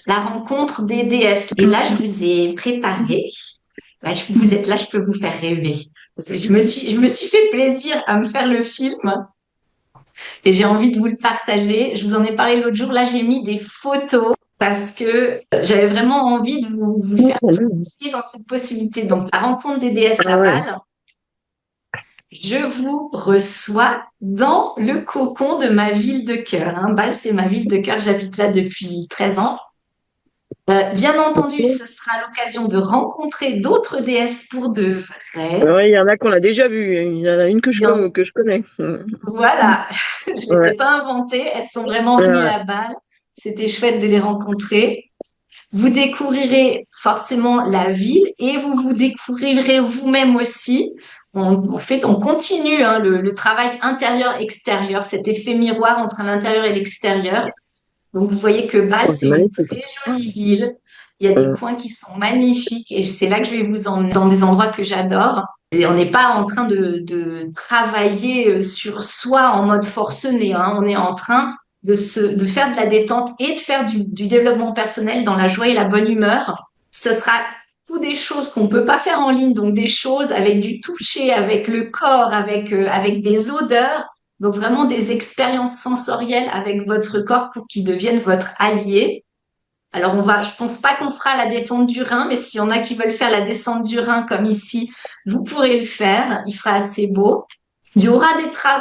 la rencontre des déesses. Et là, je vous ai préparé. Là, vous êtes là, je peux vous faire rêver. Parce que je me suis fait plaisir à me faire le film et j'ai envie de vous le partager. Je vous en ai parlé l'autre jour. Là, j'ai mis des photos parce que j'avais vraiment envie de vous faire plonger dans cette possibilité. Donc, la rencontre des déesses Ah à ouais. Bâle. Je vous reçois dans le cocon de ma ville de cœur. Hein. Bâle, c'est ma ville de cœur. J'habite là depuis 13 ans. Bien entendu, Ok. ce sera l'occasion de rencontrer d'autres déesses pour de vrai. Ouais, il y en a qu'on a déjà vu. Il y en a une Il y en- que je connais. Voilà, je les ai Ouais. pas inventées. Elles sont vraiment venues Ouais. à Bâle. C'était chouette de les rencontrer. Vous découvrirez forcément la ville et vous découvrirez vous-même aussi. On continue hein, le travail intérieur-extérieur, cet effet miroir entre l'intérieur et l'extérieur. Donc, vous voyez que Bâle, Oh, c'est c'est une magnifique. très jolie ville. Il y a des Ouais. coins qui sont magnifiques et c'est là que je vais vous emmener dans des endroits que j'adore. Et on n'est pas en train de travailler sur soi en mode forcené, hein. On est en train de faire de la détente et de faire du développement personnel dans la joie et la bonne humeur. Ce sera tout des choses qu'on peut pas faire en ligne, donc des choses avec du toucher, avec le corps, avec des odeurs. Donc vraiment des expériences sensorielles avec votre corps pour qu'il devienne votre allié. Alors je pense pas qu'on fera la descente du Rhin, mais s'il y en a qui veulent faire la descente du Rhin comme ici, vous pourrez le faire. Il fera assez beau. Il y aura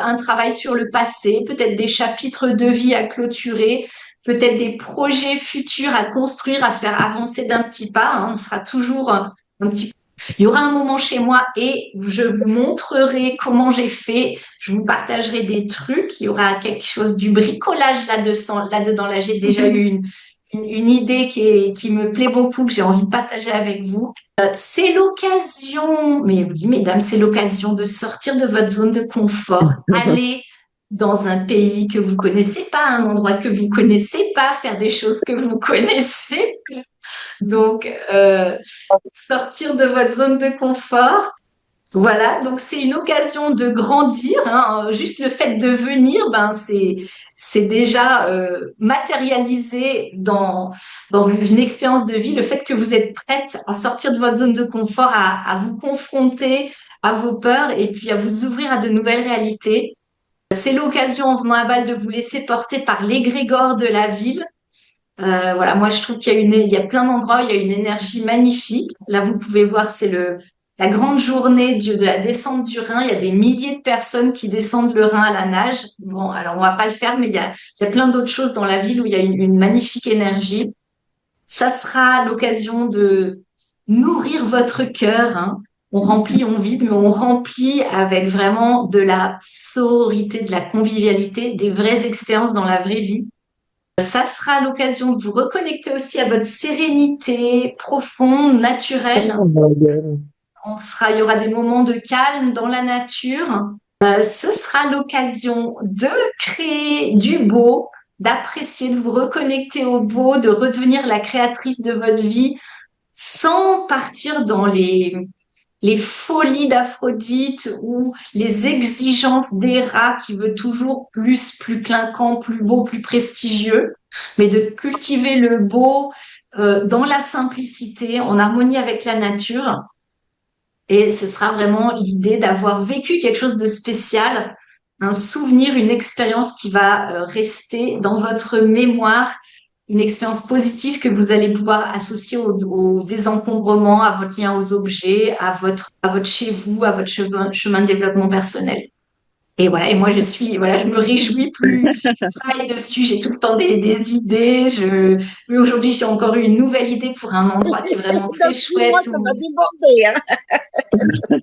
un travail sur le passé, peut-être des chapitres de vie à clôturer, peut-être des projets futurs à construire, à faire avancer d'un petit pas. Hein. On sera toujours un petit. Il y aura un moment chez moi et je vous montrerai comment j'ai fait. Je vous partagerai des trucs. Il y aura quelque chose du bricolage là-dedans. Là, j'ai déjà eu une idée qui me plaît beaucoup, que j'ai envie de partager avec vous. C'est l'occasion, mais oui, mesdames, c'est l'occasion de sortir de votre zone de confort, aller dans un pays que vous connaissez pas, un endroit que vous connaissez pas, faire des choses que vous connaissez. Donc, sortir de votre zone de confort. Voilà, donc c'est une occasion de grandir. Hein. Juste le fait de venir, ben c'est déjà matérialisé dans une expérience de vie. Le fait que vous êtes prête à sortir de votre zone de confort, à vous confronter à vos peurs et puis à vous ouvrir à de nouvelles réalités. C'est l'occasion en venant à Bâle de vous laisser porter par l'égrégore de la ville. Voilà, moi je trouve il y a plein d'endroits, il y a une énergie magnifique. Là, vous pouvez voir, la grande journée de la descente du Rhin. Il y a des milliers de personnes qui descendent le Rhin à la nage. Bon, alors on va pas le faire, mais il y a plein d'autres choses dans la ville où il y a une magnifique énergie. Ça sera l'occasion de nourrir votre cœur. Hein. On remplit, on vide, mais on remplit avec vraiment de la sororité, de la convivialité, des vraies expériences dans la vraie vie. Ça sera l'occasion de vous reconnecter aussi à votre sérénité profonde, naturelle. Oh, mon Dieu. Il y aura des moments de calme dans la nature. Ce sera l'occasion de créer du beau, d'apprécier, de vous reconnecter au beau, de redevenir la créatrice de votre vie sans partir dans les folies d'Aphrodite ou les exigences d'Héra qui veut toujours plus, plus clinquant, plus beau, plus prestigieux, mais de cultiver le beau dans la simplicité, en harmonie avec la nature. Et ce sera vraiment l'idée d'avoir vécu quelque chose de spécial, un souvenir, une expérience qui va rester dans votre mémoire, une expérience positive que vous allez pouvoir associer au désencombrement, à votre lien aux objets, à votre chez vous, à votre chemin de développement personnel. Et voilà, et moi voilà, je me réjouis plus, je travaille dessus, j'ai tout le temps des idées. Mais aujourd'hui, j'ai encore eu une nouvelle idée pour un endroit qui est vraiment très Depuis moi, chouette ça va où déborder, hein.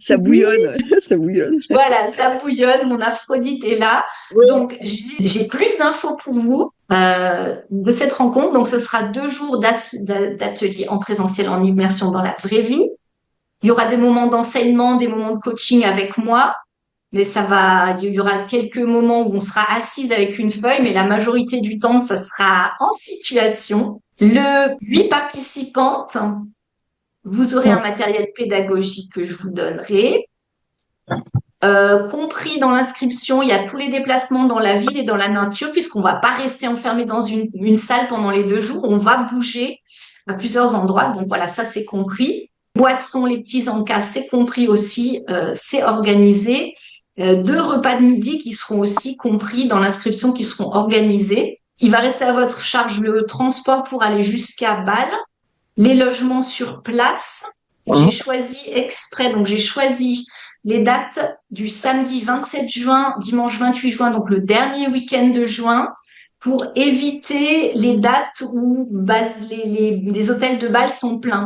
Ça bouillonne, ça bouillonne. voilà, ça bouillonne, mon Aphrodite est là. Oui. Donc, j'ai plus d'infos pour vous de cette rencontre. Donc, ce sera 2 jours d'atelier en présentiel, en immersion dans la vraie vie. Il y aura des moments d'enseignement, des moments de coaching avec moi, mais il y aura quelques moments où on sera assise avec une feuille, mais la majorité du temps, ça sera en situation. 8 participantes, vous aurez un matériel pédagogique que je vous donnerai. Compris dans l'inscription, il y a tous les déplacements dans la ville et dans la nature, puisqu'on va pas rester enfermé dans une salle pendant les 2 jours. On va bouger à plusieurs endroits. Donc voilà, ça c'est compris. Boissons, les petits encas, c'est compris aussi, c'est organisé. 2 repas de midi qui seront aussi compris dans l'inscription, qui seront organisés. Il va rester à votre charge le transport pour aller jusqu'à Bâle, les logements sur place. J'ai choisi exprès, donc j'ai choisi les dates du samedi 27 juin, dimanche 28 juin, donc le dernier week-end de juin, pour éviter les dates où les hôtels de Bâle sont pleins.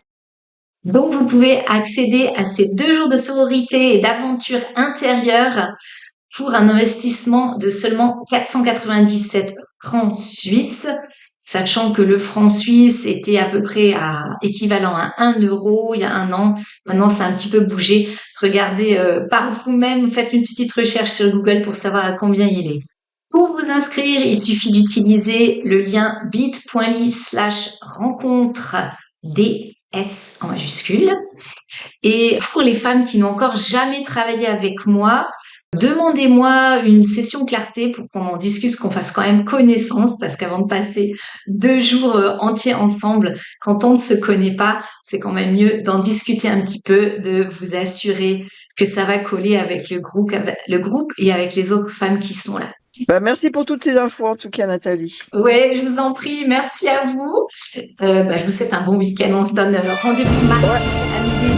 Donc, vous pouvez accéder à ces 2 jours de sororité et d'aventure intérieure pour un investissement de seulement 497 francs suisses, sachant que le franc suisse était à peu près équivalent à 1 euro il y a un an. Maintenant, ça a un petit peu bougé. Regardez par vous-même, faites une petite recherche sur Google pour savoir à combien il est. Pour vous inscrire, il suffit d'utiliser le lien bit.ly/rencontre DS en majuscule. Et pour les femmes qui n'ont encore jamais travaillé avec moi, demandez-moi une session clarté pour qu'on en discute, qu'on fasse quand même connaissance, parce qu'avant de passer 2 jours entiers ensemble, quand on ne se connaît pas, c'est quand même mieux d'en discuter un petit peu, de vous assurer que ça va coller avec le groupe et avec les autres femmes qui sont là. Merci pour toutes ces infos, en tout cas, Nathalie. Ouais, je vous en prie. Merci à vous. Je vous souhaite un bon week-end. On se donne rendez-vous mardi à midi.